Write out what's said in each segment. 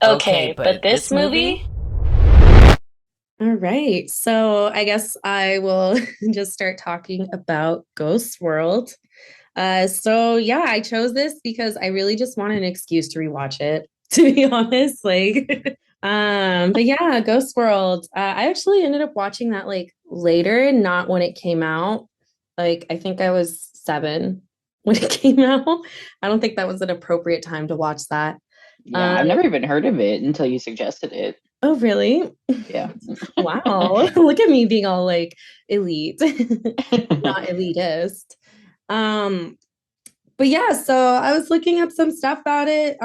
Okay, Okay, but but this this movie? movie? All right. So I guess I will just start talking about Ghost World. So yeah, I chose this because I really just wanted an excuse to rewatch it, to be honest. But yeah, Ghost World. I actually ended up watching that like later, not when it came out. Like I think I was 7 when it came out. I don't think that was an appropriate time to watch that. Yeah, Um, I've never even heard of it until you suggested it. oh really? Yeah. Wow. Look at me being all like elite, not elitist. Um, but yeah, so I was looking up some stuff about it.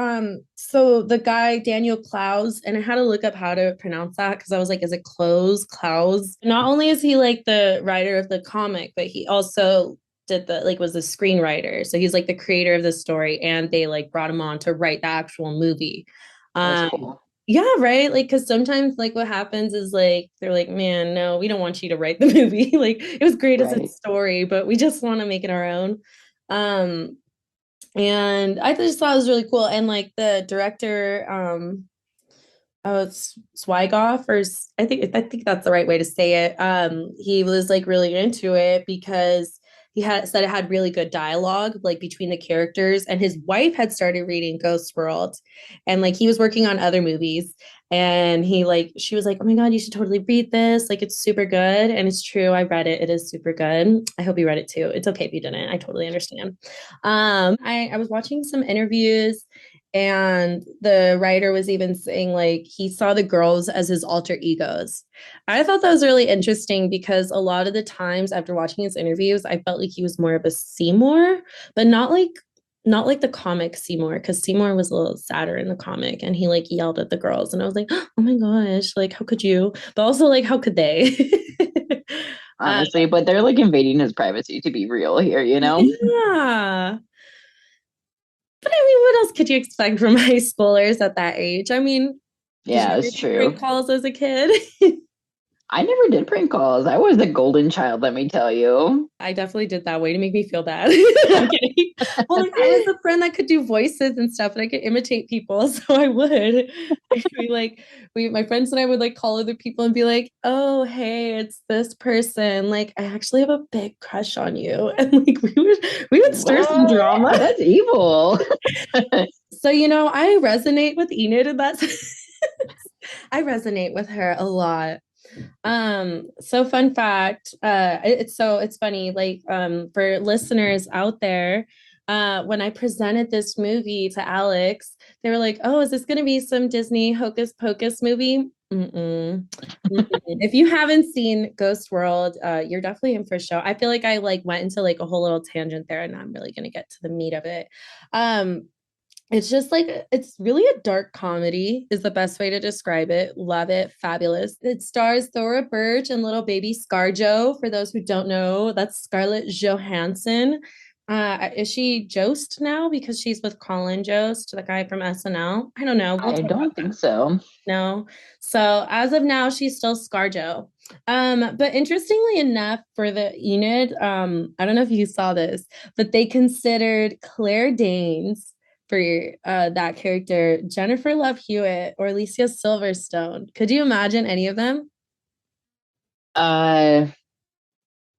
So the guy Daniel Klaus, and I had to look up how to pronounce that because I was like, is it Close Klaus? Not only is he like the writer of the comic, but he also did the like was the screenwriter. So he's like the creator of the story, and they like brought him on to write the actual movie. That's Um, cool. yeah, right. Like, because sometimes, like, what happens is like they're like, "Man, no, we don't want you to write the movie. Like, it was great as a Right. story, but we just want to make it our own." Um, and I just thought it was really cool. And like the director, oh, it's Zwigoff, or I think that's the right way to say it. He was like really into it because he had said it had really good dialogue like between the characters, and his wife had started reading Ghost World, and like he was working on other movies, and she was like, "Oh my God, you should totally read this. Like it's super good." And it's true, I read it. It is super good. I hope you read it too. It's okay if you didn't. I totally understand. I was watching some interviews, and the writer was even saying like he saw the girls as his alter egos. I thought that was really interesting because a lot of the times after watching his interviews, I felt like he was more of a Seymour, but not like the comic Seymour, because Seymour was a little sadder in the comic and he like yelled at the girls. And I was like, oh my gosh, like how could you? But also like how could they? uh, Honestly, but they're like invading his privacy to be real here, you know? yeah. But I mean, what else could you expect from high schoolers at that age? I mean, did you Yeah, ever it's do prank true. calls as a kid? I never did prank calls. I was the golden child, let me tell you. I definitely did that way to make me feel bad. I'm kidding. Well, like I was the friend that could do voices and stuff, and I could imitate people, so I would. We like my friends and I would like call other people and be like, "Oh, hey, it's this person. Like, I actually have a big crush on you," and like we would stir some What? drama. That's evil. So I resonate with Enid in that sense. I resonate with her a lot. So fun fact, it's funny, like for listeners out there, when I presented this movie to Alex, they were like, "Oh, is this gonna be some Disney Hocus Pocus movie?" Mm-mm. Mm-mm. If you haven't seen Ghost World, you're definitely in for a show. I feel like I like went into like a whole little tangent there, and I'm really gonna get to the meat of it. Um, it's just like it's really a dark comedy is the best way to describe it. Love it, fabulous. It stars Thora Birch and little baby ScarJo. For those who don't know, that's Scarlett Johansson. Is she Jost now because she's with Colin Jost, the guy from SNL? I don't know. We'll I talk about don't that. think so. No. So as of now, she's still ScarJo. But interestingly enough, for the Enid, I don't know if you saw this, but they considered Claire Danes for that character, Jennifer Love Hewitt or Alicia Silverstone. Could you imagine any of them? Uh,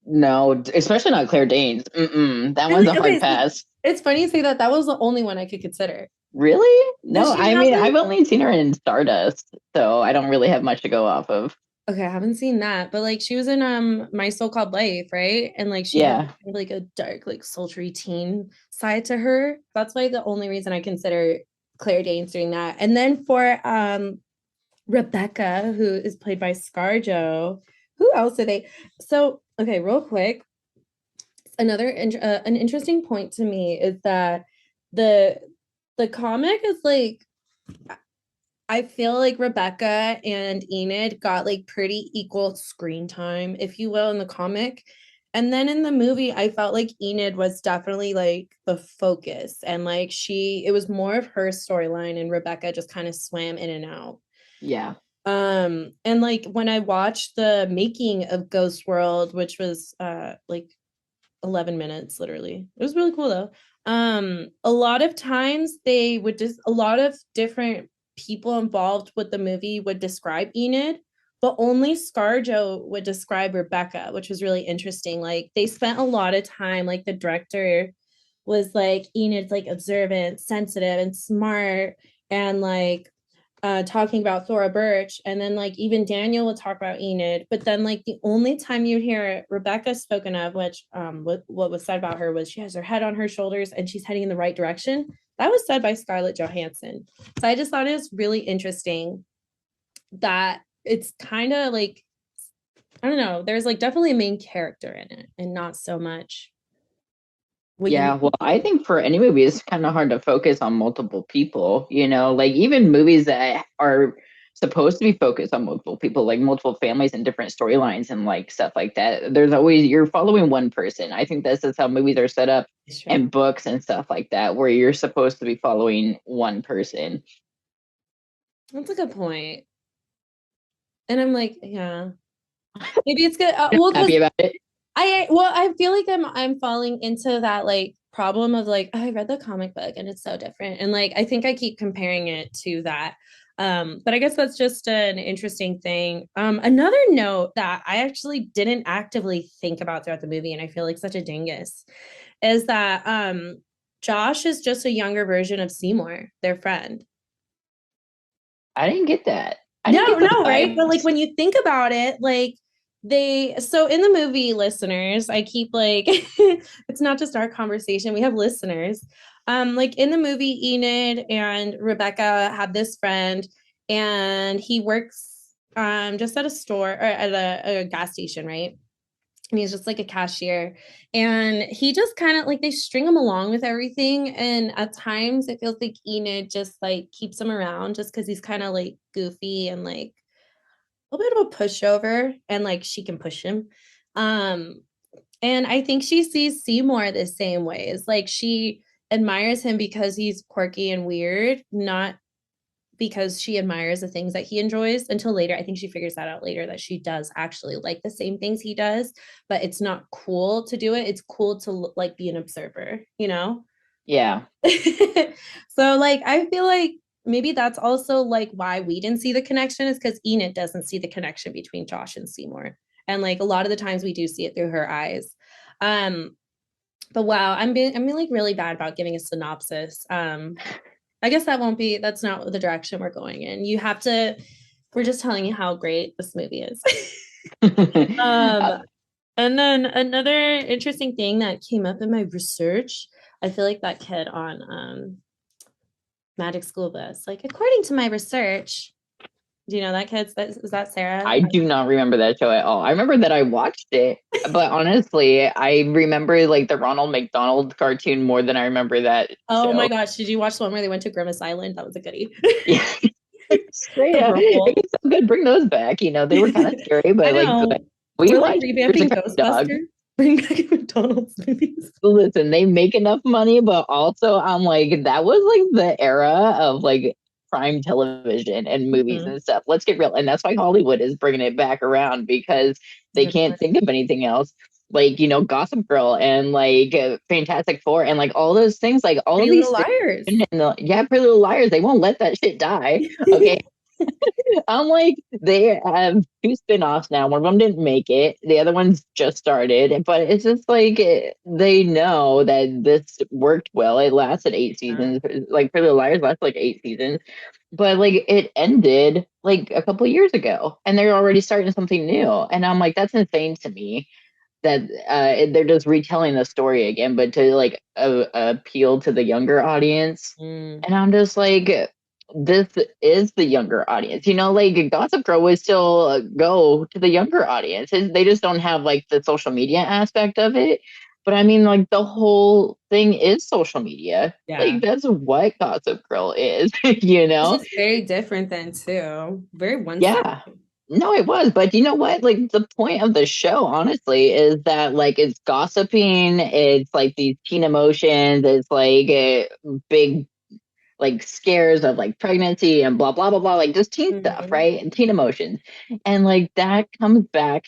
no, especially not Claire Danes. Mm-mm, that one's Really? a hard Okay, so pass. it's funny you say that. That was the only one I could consider. Really? Because No, she I had mean, like I've only seen her in Stardust, so I don't really have much to go off of. okay, I haven't seen that, but like she was in My So-Called Life, right? And like she had Yeah. kind of, like a dark, like sultry teen side to her. That's why the only reason I consider Claire Danes doing that. And then for Rebecca, who is played by ScarJo, who else did they? So okay, real quick, an interesting point to me is that the the comic is like I feel like Rebecca and Enid got like pretty equal screen time, if you will, in the comic. And then in the movie, I felt like Enid was definitely like the focus, and like it was more of her storyline, and Rebecca just kind of swam in and out. Yeah. And like when I watched the making of Ghost World, which was like 11 minutes literally. It was really cool though. A lot of times they would just a lot of different people involved with the movie would describe Enid, but only ScarJo would describe Rebecca, which was really interesting. Like they spent a lot of time, like the director was like Enid's like observant, sensitive, and smart, and like talking about Thora Birch, and then like even Daniel would talk about Enid, but then like the only time you'd hear Rebecca spoken of, which what was said about her was she has her head on her shoulders and she's heading in the right direction. That was said by Scarlett Johansson. So I just thought it was really interesting that it's kind of like I don't know, there's like definitely a main character in it and not so much what you Yeah, well, I think for any movie, it's kind of hard to focus on multiple people, like even movies that are supposed to be focused on multiple people, like multiple families and different storylines and like stuff like that. There's always, you're following one person. I think this is how movies are set up sure. and books and stuff like that, where you're supposed to be following one person. That's a good point. And I'm like, yeah, maybe it's good. You're Well, not happy because about it? I feel like I'm falling into that like problem of like oh, I read the comic book and it's so different and like I think I keep comparing it to that. But I guess that's just an interesting thing. Another note that I actually didn't actively think about throughout the movie and I feel like such a dingus is that Josh is just a younger version of Seymour, their friend. I didn't get that. I didn't No, get the no, right? But like vibes. when you think about it, like they so in the movie listeners, I keep like it's not just our conversation, we have listeners. Like in the movie, Enid and Rebecca have this friend and he works just at a store or at a gas station, right? And he's just like a cashier and he just kind of like they string him along with everything and at times it feels like Enid just like keeps him around just because he's kind of like goofy and like a little bit of a pushover and like she can push him um and I think she sees Seymour the same way. It's like she admires him because he's quirky and weird, not because she admires the things that he enjoys until later. I think she figures that out later that she does actually like the same things he does, but it's not cool to do it. It's cool to like be an observer, you know? Yeah. So like I feel like maybe that's also like why we didn't see the connection is because Enid doesn't see the connection between Josh and Seymour. And like a lot of the times we do see it through her eyes. Um, but wow, I'm being like really bad about giving a synopsis. I guess that's not the direction we're going in. We're just telling you how great this movie is. um, and then another interesting thing that came up in my research, I feel like that kid on Magic School Bus, like according to my research, do you know that kid? Is that Sarah? I do not remember that show at all. I remember that I watched it, but honestly, I remember like the Ronald McDonald cartoon more than I remember that Oh my show. gosh, did you watch the one where they went to Grimace Island? That was a goodie. Yeah, straight The up. Whirlpool. It's so good. Bring those back. They were kind of scary, I but like good. know. We We're like watched Years revamping of Dog. Ghostbuster. Bring back McDonald's movies. Listen, they make enough money, but also I'm like, that was like the era of like prime television and movies Mhm. and stuff. Let's get real. And that's why Hollywood is bringing it back around because they Good can't point. think of anything else. Like, Gossip Girl and like Fantastic Four and like all those things, like all of Pretty these Little things. Liars. And yeah, Pretty Little Liars, they won't let that shit die. Okay. I'm like, they have two spin-offs now. One of them didn't make it. The other one's just started. But it's just like they know that this worked well. It lasted 8 seasons. Like Pretty Little Liars lasted like 8 seasons. But like it ended like a couple of years ago. And they're already starting something new. And I'm like, that's insane to me that they're just retelling the story again, but to like appeal to the younger audience. Mm. And I'm just like, this is the younger audience. Like Gossip Girl would still go to the younger audience. They just don't have like the social media aspect of it. But I mean, like the whole thing is social media. Yeah. Like that's what Gossip Girl is, you It's know? just very different then too. Very one-sided. Yeah. No, it was. But you know what? Like the point of the show, honestly, is that like it's gossiping, it's like these teen emotions, it's like big like scares of like pregnancy and blah blah blah blah, like just teen stuff, Mhm. right? And teen emotions. And like that comes back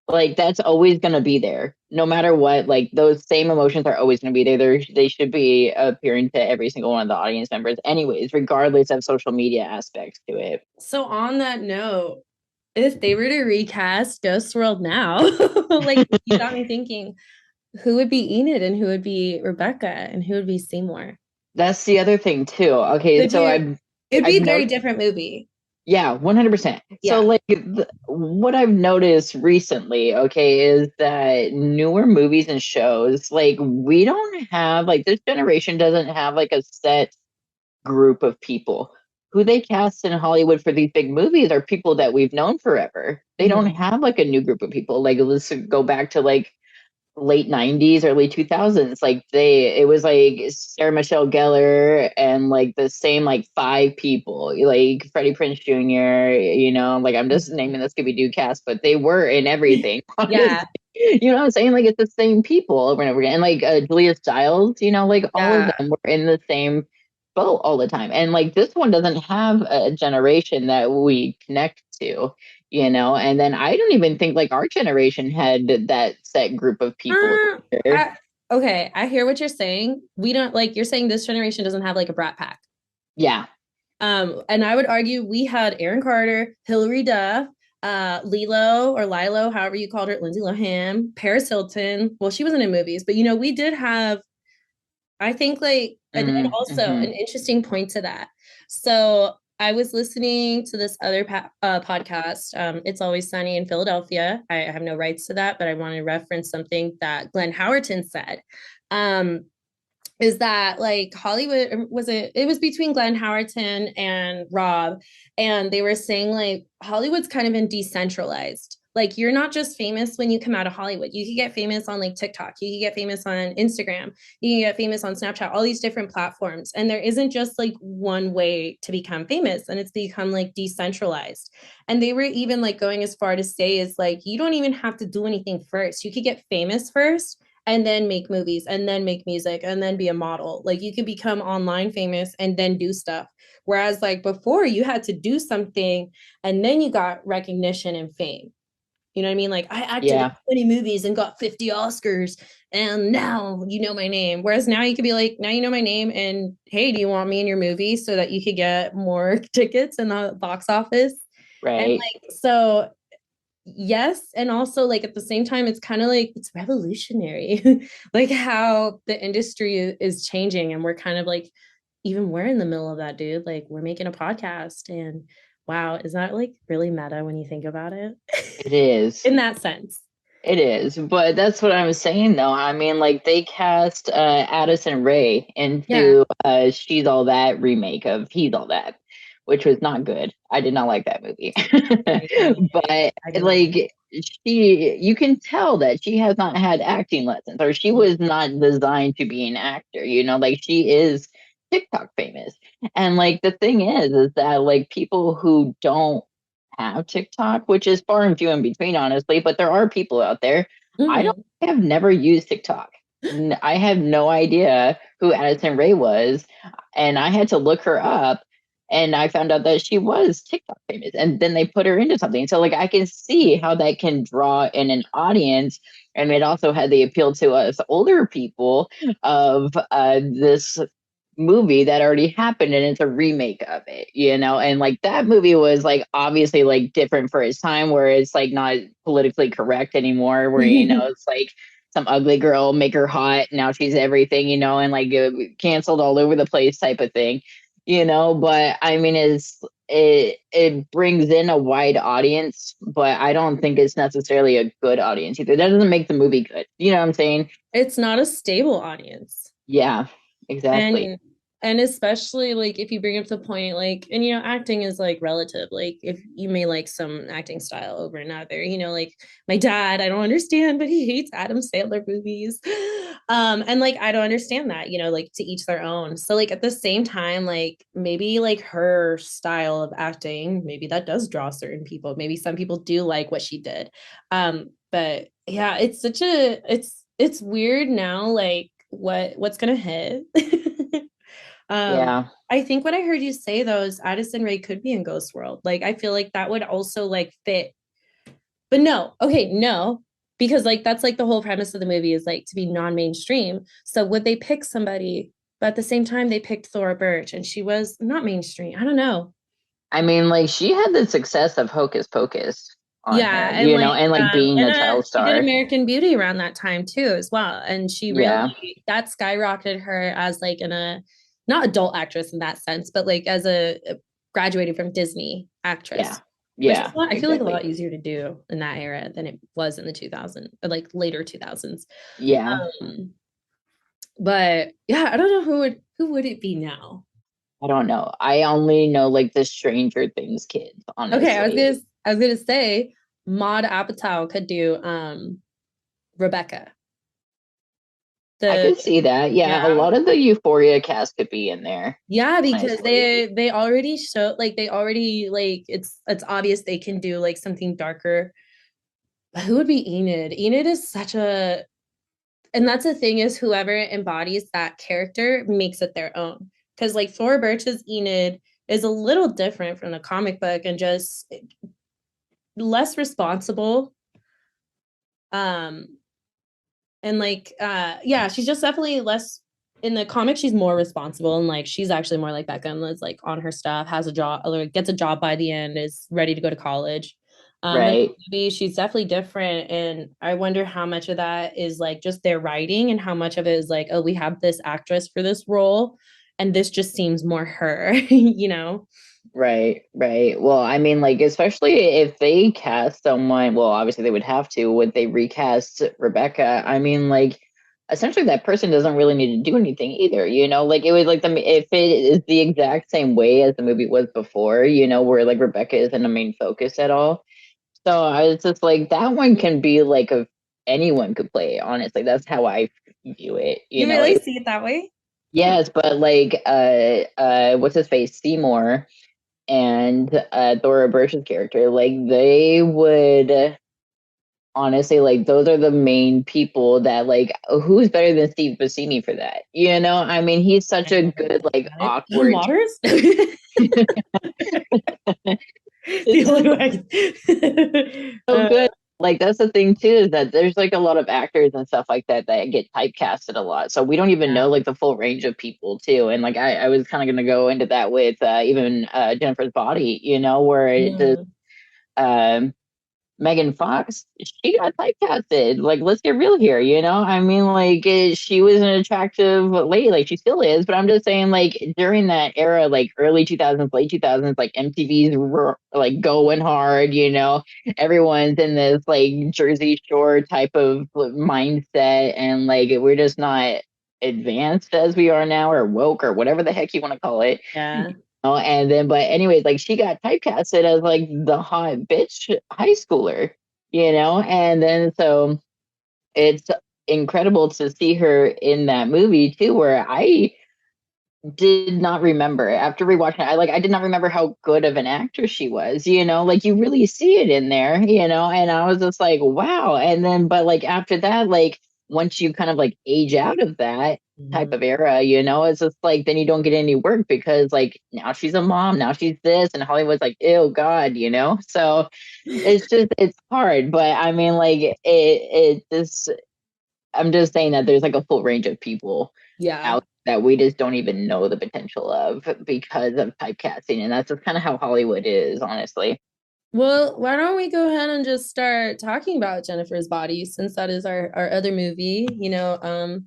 Like that's always going to be there no matter what. Like those same emotions are always going to be there. They should be appearing to every single one of the audience members anyways, regardless of social media aspects to it. So on that note, if they were to recast Ghost World now, like you got me thinking, who would be Enid and who would be Rebecca and who would be Seymour? That's the other thing too. Okay, Could so you? It'd be I've a very noticed. different movie. Yeah, 100%. So, Yeah. like, what I've noticed recently, okay, is that newer movies and shows, like, we don't have, like, this generation doesn't have, like, a set group of people. Who they cast in Hollywood for these big movies are people that we've known forever. They don't Mhm. have, like, a new group of people. Like, let's go back to, like, late 90s, early 2000s. Like it was like Sarah Michelle Gellar and like the same like five people, like Freddie Prinze Jr., like I'm just naming the Scooby Doo cast, but they were in everything, honestly. Yeah. You know what I'm saying? Like it's the same people over and over again. And like Julia Stiles, like all of Yeah. them were in the same boat all the time. And like this one doesn't have a generation that we connect to, and then I don't even think like our generation had that set group of people Uh, either. okay, I hear what you're saying. We don't like you're saying this generation doesn't have like a brat pack. Yeah. And I would argue we had Aaron Carter, Hilary Duff, Lilo or Lilo, however you called her, Lindsay Lohan, Paris Hilton. Well, she wasn't in movies, but we did have, I think, like, and also Mm-hmm. an interesting point to that. So I was listening to this other podcast. It's Always Sunny in Philadelphia. I have no rights to that, but I want to reference something that Glenn Howerton said. Um, is that like Hollywood it was between Glenn Howerton and Rob, and they were saying like Hollywood's kind of been decentralized. Like you're not just famous when you come out of Hollywood. You can get famous on like TikTok, you can get famous on Instagram, you can get famous on Snapchat, all these different platforms. And there isn't just like one way to become famous, and it's become like decentralized. And they were even like going as far to say is like you don't even have to do anything first. You could get famous first and then make movies and then make music and then be a model. Like you could become online famous and then do stuff. Whereas like before you had to do something and then you got recognition and fame. You know what I mean? Like I acted in Yeah. 20 movies and got 50 Oscars and now you know my name. Whereas now you could be like, now you know my name and hey, do you want me in your movie so that you could get more tickets in the box office? And Right. like so yes, and also like at the same time it's kind of like it's revolutionary like how the industry is changing, and we're kind of like even we're in the middle of that, dude. Like we're making a podcast, and wow, is that like really meta when you think about it It is. in that sense? It is. But that's what I was saying though. I mean, like they cast Addison Rae Yeah. into She's All That remake of He's All That, which was not good. I did not like that movie. But I did not. like you can tell that she has not had acting lessons, or she was not designed to be an actor, like she is TikTok famous. And like the thing is that like people who don't have TikTok, which is far and few in between, honestly, but there are people out there. Mhm. I have never used TikTok. I have no idea who Addison Rae was, and I had to look her up, and I found out that she was TikTok famous, and then they put her into something. So like I can see how that can draw in an audience, and it also had the appeal to us older people of this movie that already happened and it's a remake of it, and like that movie was like obviously like different for its time, where it's like not politically correct anymore, where it's like some ugly girl, make her hot, now she's everything, and like canceled all over the place type of thing, but I mean it brings in a wide audience, but I don't think it's necessarily a good audience either. That doesn't make the movie good, you know what I'm saying? It's not a stable audience. Yeah, exactly. And especially like if you bring up the point like, and acting is like relative. Like if you may like some acting style over another, like my dad, I don't understand, but he hates Adam Sandler movies. And like I don't understand that, like to each their own. So like at the same time, like maybe like her style of acting, maybe that does draw certain people. Maybe some people do like what she did. But yeah, it's weird now, like what's gonna hit. um Yeah. I think what I heard you say though is Addison Rae could be in Ghost World. Like I feel like that would also like fit But no, okay, no, because like that's like the whole premise of the movie is like to be non-mainstream. So would they pick somebody, but at the same time they picked Thora Birch and she was not mainstream. I don't know. I mean, like she had the success of Hocus Pocus on Yeah, her, and like and like being a child she did star. American Beauty around that time too as well. And she Yeah, really that skyrocketed her as like not adult actress in that sense, but like as a graduating from Disney yeah, actress. Which is yeah, I feel like a exactly. lot easier to do in that era than it was in the 2000s or like later 2000s. Yeah, Um, but yeah, I don't know who would it be now. I don't know. I only know like the Stranger Things kids, Okay, honestly. I was gonna say Maud Apatow could do Rebecca. I The could see that. Yeah, a yeah. lot of the Euphoria cast could be in there, Yeah, because honestly. they already show like they already like it's obvious they can do like something darker. But who would be Enid? Enid is such a and that's the thing is whoever embodies that character makes it their own. Because like Thora Birch's Enid is a little different from the comic book and just less responsible. Um and like yeah, she's just definitely less in the comic she's more responsible and like she's actually more like Beckham that's like on her stuff, has a job, like, gets a job by the end, is ready to go to college. But Right, maybe she's definitely different and I wonder how much of that is like just their writing and how much of it is like, oh, we have this actress for this role and this just seems more her, you know. right, right. Well, I mean, like, especially if they cast someone, well, obviously they would have to, would they recast Rebecca? I mean, like, essentially that person doesn't really need to do anything either, Like, it would, like, if it is the exact same way as the movie was before, where, like, Rebecca isn't the main focus at all. So I was just like, that one can be, like, anyone could play it, honestly. That's how I view it, You really see it that way? Yes, but like what's his face? Seymour and Thora Birch's character, like they would honestly like those are the main people that like who's better than Steve Buscemi for that? I mean he's such I a never good thought like about it. John awkward Waters? The it's only just way. so good. Like that's the thing too, is that there's like a lot of actors and stuff like that that get typecasted a lot. So we don't even know Yeah. like the full range of people too. And like I was kind of gonna go into that with even Jennifer's Body, where it just Mm. um Megan Fox, she got typecasted. Like, let's get real here, I mean, like, she was an attractive lady, like she still is. But I'm just saying, like, during that era, like early 2000s, late 2000s, like MTV's like going hard. Everyone's in this like Jersey Shore type of mindset, and like we're just not advanced as we are now, or woke, or whatever the heck you want to call it. Yeah. And then, but anyways, like she got typecasted as like the hot bitch high schooler, and then so it's incredible to see her in that movie too, where I did not remember after rewatching it. I did not remember how good of an actress she was, like you really see it in there, and I was just like, wow. And then, but like after that, like once you kind of like age out of that type Mhm. of era, it's just like then you don't get any work because like now she's a mom, now she's this, and Hollywood's like, ew, God, So it's hard, but I mean, like it just I'm just saying that there's like a full range of people Yeah. out that we just don't even know the potential of because of typecasting. And that's just kind of how Hollywood is, honestly. Well, why don't we go ahead and just start talking about Jennifer's Body since that is our other movie, you know.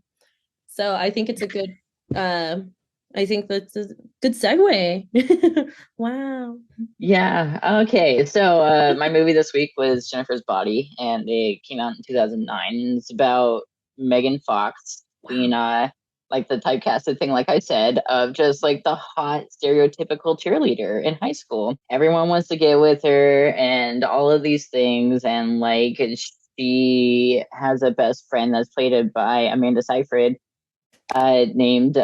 So I think it's a good uh I think that's a good segue. Wow. Yeah. Okay. So my movie this week was Jennifer's Body, and it came out in 2009. And it's about Megan Fox being Wow. like the typecasted thing, like I said, of just like the hot stereotypical cheerleader in high school. Everyone wants to get with her, and all of these things, and like she has a best friend that's played by Amanda Seyfried, named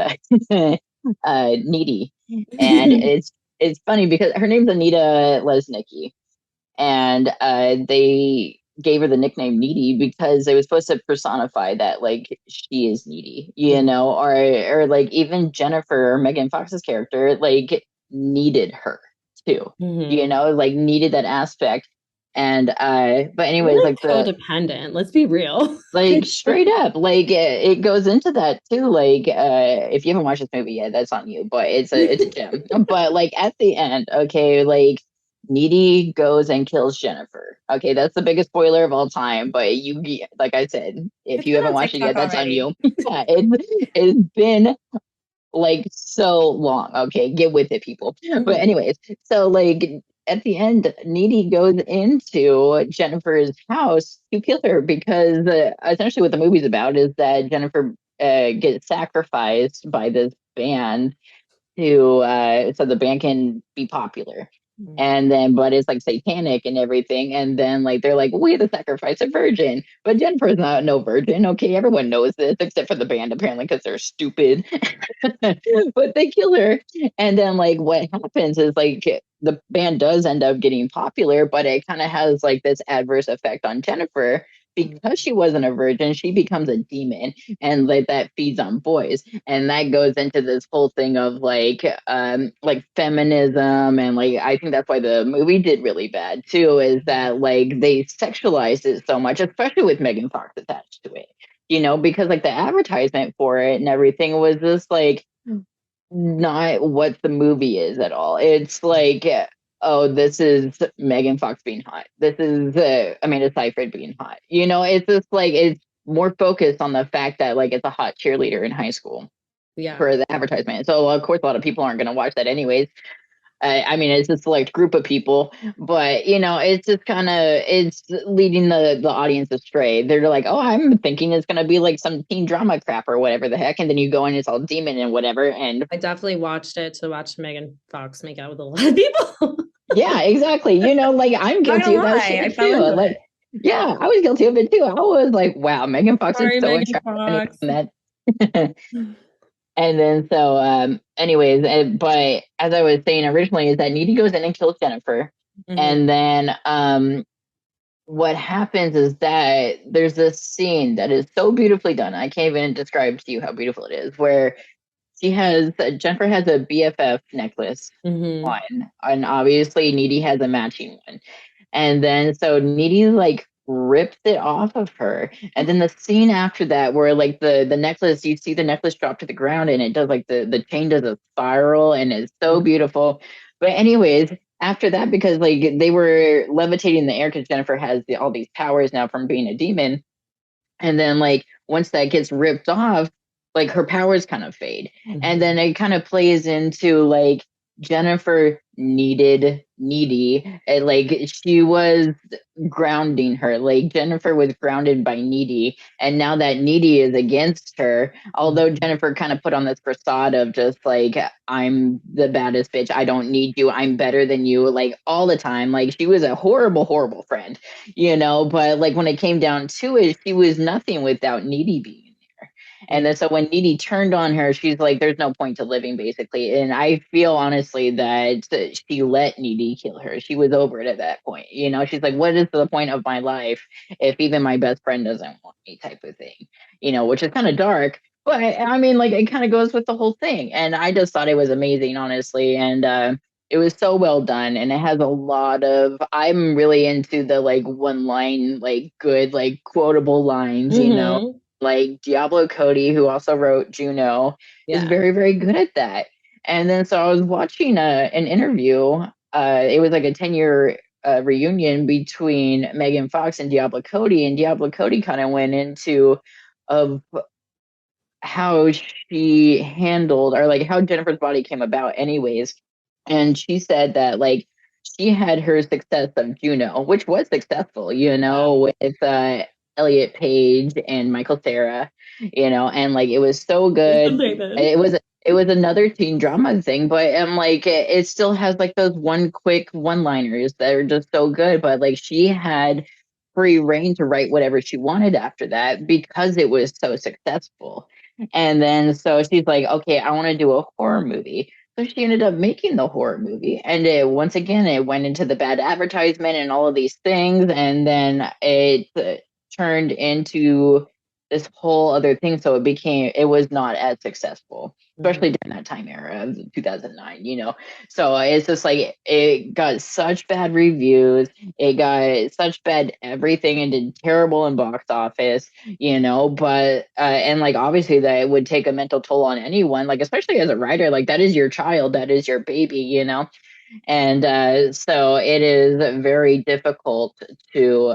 Needy, and it's funny because her name's Anita Lesnicki, and they gave her the nickname Needy because it was supposed to personify that like she is needy, or like even Jennifer or Megan Fox's character like needed her too, Mhm. like needed that aspect. And but We're anyways, like like the codependent. Let's be real. like straight up, like it goes into that too. Like if you haven't watched this movie yet, that's on you. But it's a gem. But like at the end, okay, like Needy goes and kills Jennifer. Okay, that's the biggest spoiler of all time. But you, like I said, if It's you been haven't on watched it yet, TikTok that's on already. you. Yeah, it's been like so long. Okay, get with it, people. But Mhm. anyways, so like at the end, Needy goes into Jennifer's house to kill her because essentially what the movie's about is that Jennifer gets sacrificed by this band to so the band can be popular. And then, but it's like satanic and everything. And then, like, they're like, we have to sacrifice a virgin. But Jennifer's not no virgin. Okay, everyone knows this except for the band, apparently, because they're stupid. But they kill her. And then, like, what happens is, like, the band does end up getting popular, but it kind of has, like, this adverse effect on Jennifer. Because she wasn't a virgin, she becomes a demon, and like that feeds on boys, and that goes into this whole thing of like feminism, and like I think that's why the movie did really bad too, is that like they sexualized it so much, especially with Megan Fox attached to it, because like the advertisement for it and everything was just like not what the movie is at all. It's like, oh, this is Megan Fox being hot. This is Amanda Seyfried being hot. It's just like it's more focused on the fact that like it's a hot cheerleader in high school Yeah. for the advertisement. So of course, a lot of people aren't going to watch that anyways. I mean, it's a select group of people, but it's just kind of it's leading the audience astray. They're like, "Oh, I'm thinking it's gonna be like some teen drama crap or whatever the heck," and then you go in, it's all demon and whatever, and I definitely watched it to watch Megan Fox make out with a lot of people. yeah, exactly. Like I'm Not guilty gonna of that lie, I shit fell too. into Like, it. yeah, I was guilty of it too. I was like, wow, Megan Fox is Sorry, so Megan attractive. Fox. And that. And then so, anyways, but as I was saying originally, is that Needy goes in and kills Jennifer, Mhm. and then what happens is that there's this scene that is so beautifully done. I can't even describe to you how beautiful it is. Where Jennifer has a BFF necklace Mhm. on, and obviously Needy has a matching one. And then so Needy like rips it off of her. And then the scene after that where like the necklace, you see the necklace drop to the ground and it does like the chain does a spiral and it's so beautiful. But anyways, after that, because like they were levitating in the air because Jennifer has all these powers now from being a demon, and then like once that gets ripped off, like her powers kind of fade. And then Mhm. it kind of plays into like Jennifer needed Needy, and like she was grounding her, like Jennifer was grounded by Needy, and now that Needy is against her, although Jennifer kind of put on this facade of just like I'm the baddest bitch, I don't need you, I'm better than you, like all the time, like she was a horrible friend, but like when it came down to it, she was nothing without Needy being there. And Yeah. then so when Needy turned on her, she's like, there's no point to living, basically. And I feel honestly that she let Needy kill her. She was over it at that point. She's like, what is the point of my life if even my best friend doesn't want me, type of thing, which is kind of dark. But I mean, like, it kind of goes with the whole thing. And I just thought it was amazing, honestly. And it was so well done, and it has a lot of I'm really into the like one line, like good, like quotable lines, Mhm. like Diablo Cody, who also wrote Juno, is Yeah. very, very good at that. And then so I was watching an interview. It was like a 10-year reunion between Megan Fox and Diablo Cody, and Diablo Cody kind of went into of how she handled, or like how Jennifer's body came about anyways. And she said that like she had her success of Juno, which was successful, Yeah. with Elliot Page and Michael Cera, and like it was so good. Something like this. It was another teen drama thing, but like it still has like those quick one liners that are just so good. But like she had free reign to write whatever she wanted after that because it was so successful. And then so she's like, okay, I want to do a horror movie. So she ended up making the horror movie. And once again, it went into the bad advertisement and all of these things. And then it turned into this whole other thing. So it was not as successful, Mhm. especially during that time era of 2009, you know. So it's just like it got such bad reviews, it got such bad everything, and did terrible in box office, you know. But and like obviously that it would take a mental toll on anyone, like especially as a writer, like that is your child, that is your baby, you know. And so it is very difficult to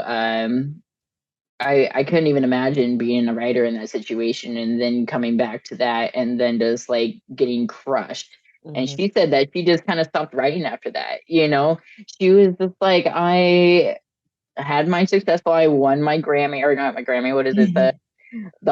I couldn't even imagine being a writer in that situation and then coming back to that and then just like getting crushed. And Mhm. she said that she just kind of stopped writing after that, you know. She was just like, I had my successful, I won my Grammy, or not my Grammy, what is it, the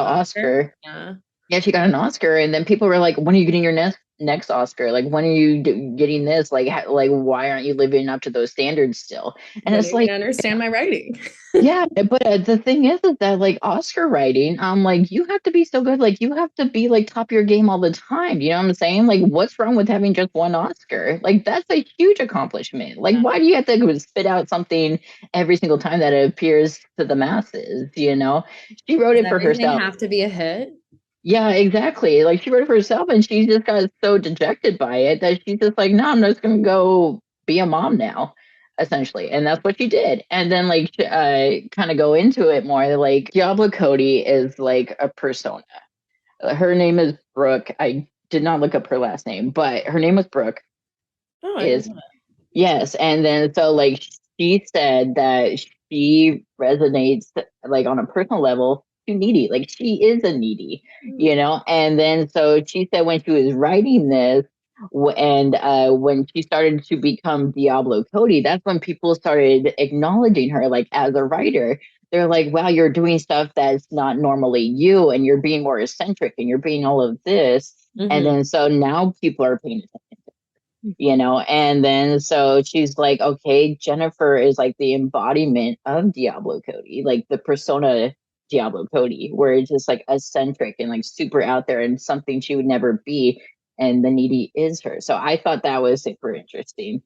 Oscar? Oscar. Yeah. Yeah, she got an Oscar, and then people were like, "When are you getting your next Oscar? Like, when are you getting this? Like, like, why aren't you living up to those standards still?" And When are it's you like, gonna understand my writing? yeah, but the thing is that like Oscar writing, like you have to be so good, like you have to be like top of your game all the time. You know what I'm saying? Like, what's wrong with having just one Oscar? Like, that's a huge accomplishment. Like, Yeah. why do you have to go spit out something every single time that it appears to the masses? You know, she wrote Does it for everything herself. have to be a hit? Yeah, exactly. Like she wrote it for herself, and she just got so dejected by it that she's just like, no, I'm just gonna go be a mom now, essentially. And that's what she did. And then like kind of go into it more. Like Diablo Cody is like a persona. Her name is Brooke. I did not look up her last name, but her name was Brooke. Oh, I didn't Is know Yes, and then so like she said that she resonates like on a personal level to needy. Like she is a needy, that. you know. And then so she said when she was writing this, and when she started to become Diablo Cody, that's when people started acknowledging her like as a writer. They're like, "Wow, you're doing stuff that's not normally you, and you're being more eccentric, and you're being all of this." And Hmm. then so now people are paying attention, you know. And then so she's like, okay, Jennifer is like the embodiment of Diablo Cody, like the persona Diablo Cody, where it's just like eccentric and like super out there and something she would never be, and the needy is her. So I thought that was super interesting.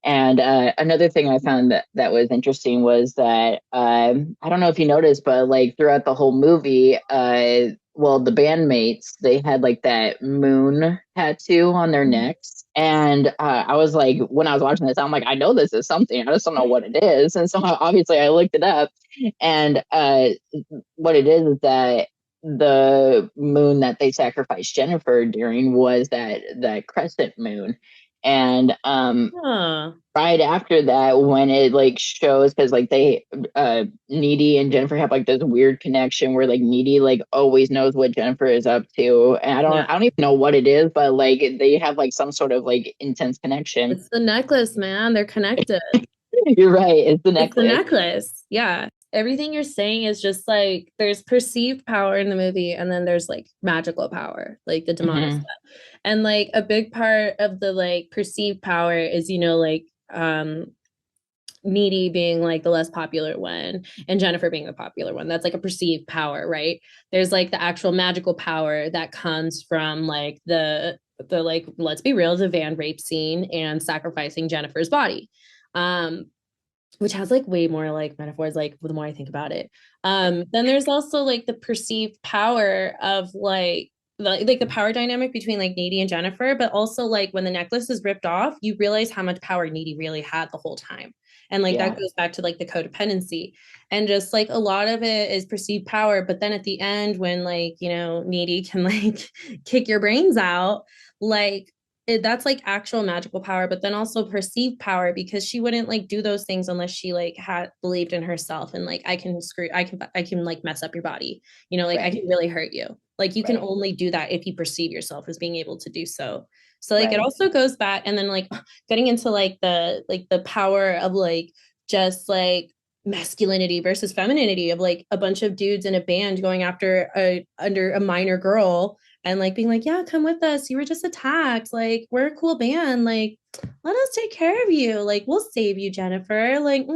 And another thing I found that was interesting was that I don't know if you noticed, but like throughout the whole movie, well, the bandmates they had like that moon tattoo on their necks, and I was like, when I was watching this, I'm like, I know this is something, I just don't know what it is, and so obviously I looked it up, and what it is that the moon that they sacrificed Jennifer during was that crescent moon, and Huh. right after that when it like shows because like they needy and Jennifer have like this weird connection where like needy like always knows what Jennifer is up to, and Yeah. I don't even know what it is, but like they have like some sort of like intense connection. It's the necklace, man. They're connected. You're right, it's the It's the necklace. necklace. Yeah. Everything you're saying is just like there's perceived power in the movie, and then there's like magical power, like the demonic Hmm. stuff. And like a big part of the like perceived power is, like needy being like the less popular one and Jennifer being the popular one. That's like a perceived power, right? There's like the actual magical power that comes from like the like, let's be real, the van rape scene and sacrificing Jennifer's body. Which has like way more like metaphors, like the more I think about it. Then there's also like the perceived power of like the power dynamic between like Needy and Jennifer, but also like when the necklace is ripped off, you realize how much power Needy really had the whole time. And like that Yeah, goes back to like the codependency. And just like a lot of it is perceived power. But then at the end, when like, Needy can like kick your brains out, like that's like actual magical power, but then also perceived power because she wouldn't like do those things unless she like had believed in herself and like I can like mess up your body, like I right, can really hurt you. Like you can right, only do that if you perceive yourself as being able to do so. So like it right. also goes back, and then like getting into like the power of like just like masculinity versus femininity of like a bunch of dudes in a band going after a under a minor girl and like being like, yeah, come with us. You were just attacked. Like, we're a cool band. Like, let us take care of you. Like, we'll save you, Jennifer. Like,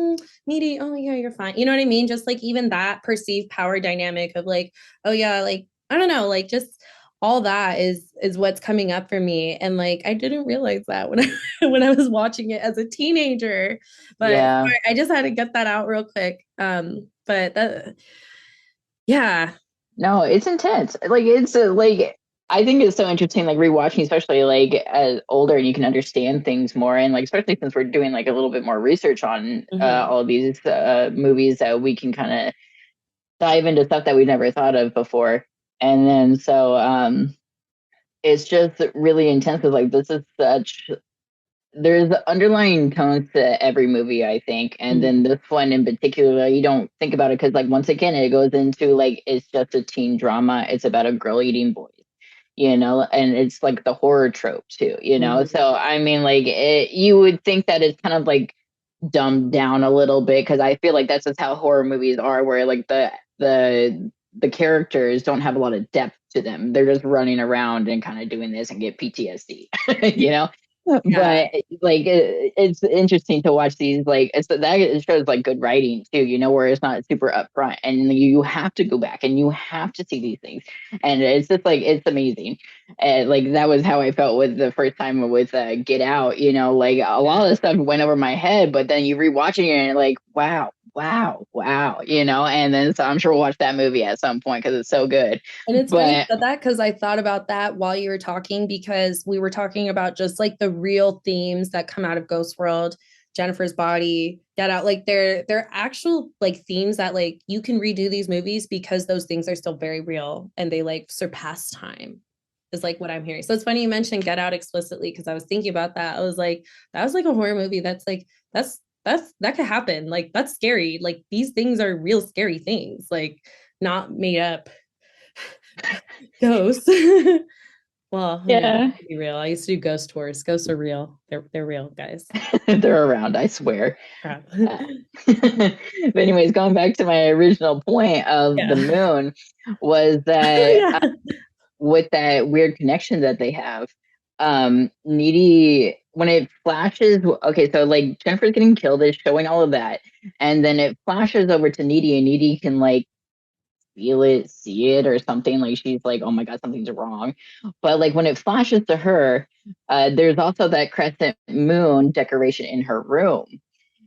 needy. Oh, yeah, you're fine. You know what I mean? Just like even that perceived power dynamic of like, oh, yeah, like, I don't know, like just all that is what's coming up for me. And like, I didn't realize that when I when I was watching it as a teenager. But Yeah, sorry, I just had to get that out real quick. But that, yeah. No, it's intense. Like it's like I think it's so interesting, like rewatching, especially like as older, and you can understand things more, and like especially since we're doing like a little bit more research on Hmm. all these movies, that we can kind of dive into stuff that we never thought of before, and then it's just really intense because like this is such there's underlying tones to every movie, I think, and then Hmm. this one in particular, you don't think about it because, like, once again, it goes into like it's just a teen drama. It's about a girl eating boys, and it's like the horror trope too, Hmm. So I mean, like, you would think that it's kind of like dumbed down a little bit because I feel like that's just how horror movies are, where like the characters don't have a lot of depth to them. They're just running around and kind of doing this and get PTSD, you know. Yeah. But like it's interesting to watch these, like it shows like good writing too, where it's not super upfront, and you have to go back and you have to see these things, and it's just like it's amazing. And like that was how I felt with the first time with Get Out. Like a lot of the stuff went over my head, but then you rewatching it and you're like, wow, wow, wow, And then so I'm sure we'll watch that movie at some point because it's so good. And it's funny you But said that because I thought about that while you were talking because we were talking about just like the real themes that come out of Ghost World, Jennifer's Body, Get Out. Like they're actual like themes that like you can redo these movies because those things are still very real and they like surpass time. Is like what I'm hearing. So it's funny you mentioned Get Out explicitly because I was thinking about that. I was like, that was like a horror movie that's like that could happen. Like that's scary. Like these things are real scary things. Like not made up ghosts. Well, I mean, yeah, be real. I used to do ghost tours. Ghosts are real. They're real, guys. they're around, I swear. Crap. Uh, but anyways, going back to my original point of the Yeah. moon was that Yeah. with that weird connection that they have, Needy, when it flashes, okay, so like Jennifer's getting killed, is showing all of that, and then it flashes over to Needy, and Needy can like feel it, see it, or something. Like she's like, oh my god, something's wrong. But like when it flashes to her, there's also that crescent moon decoration in her room.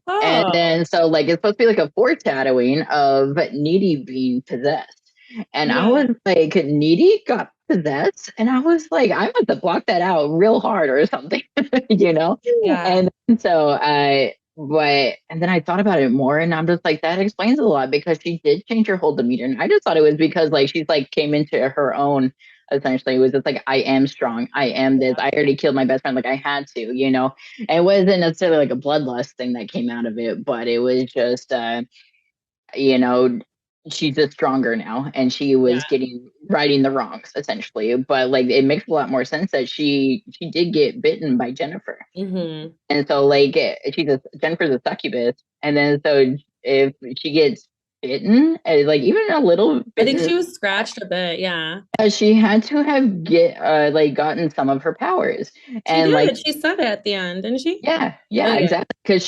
And Oh, then so like it's supposed to be like a foreshadowing of Needy being possessed. And I yeah. was like, Needy got possessed? And I was like, I must have blocked that out real hard or something, you know? Yeah. And so and then I thought about it more and I'm just like, that explains a lot because she did change her whole demeanor. And I just thought it was because like she's like came into her own essentially. It was just like, I am strong. I am this. I already killed my best friend. Like I had to. It wasn't necessarily like a bloodlust thing that came out of it, but it was just, you know, she's just stronger now, and she Yeah. was getting righting the wrongs essentially. But like, it makes a lot more sense that she did get bitten by Jennifer, Hmm. and so like Jennifer's a succubus, and then so if she gets bitten, like even a little I think she bitten, was scratched a bit. Yeah. she had to have get like gotten some of her powers, She and like did. She said it at the end, didn't she? yeah, yeah, Okay. exactly. Because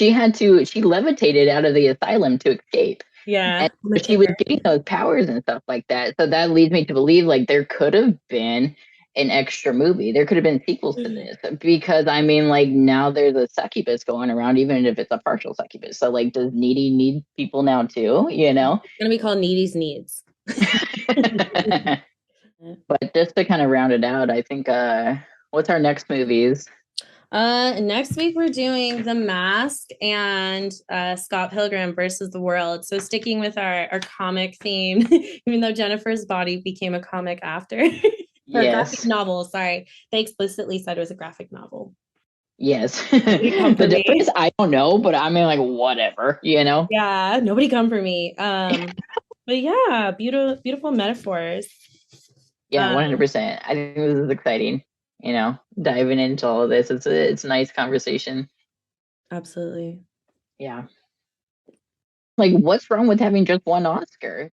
she levitated out of the asylum to escape. And Yeah. I'm a she was kicker. getting those powers and stuff like that. So that leads me to believe like there could have been an extra movie. There could have been sequels to this because I mean, like now there's a succubus going around, even if it's a partial succubus. So like, does Needy need people now too? It's gonna be called Needy's Needs. But just to kind of round it out, I think what's our next movies? Next week we're doing The Mask and Scott Pilgrim versus the World. So sticking with our comic theme, even though Jennifer's Body became a comic after, or a graphic Yes. novel. Sorry, they explicitly said it was a graphic novel. Yes. Nobody come The for difference, me. I don't know, but I mean, like, whatever. Yeah, nobody come for me. But yeah, beautiful, beautiful metaphors. Yeah, Um, 100%. I think this is exciting, diving into all of this. It's a nice conversation. Absolutely. Yeah. Like, what's wrong with having just one Oscar?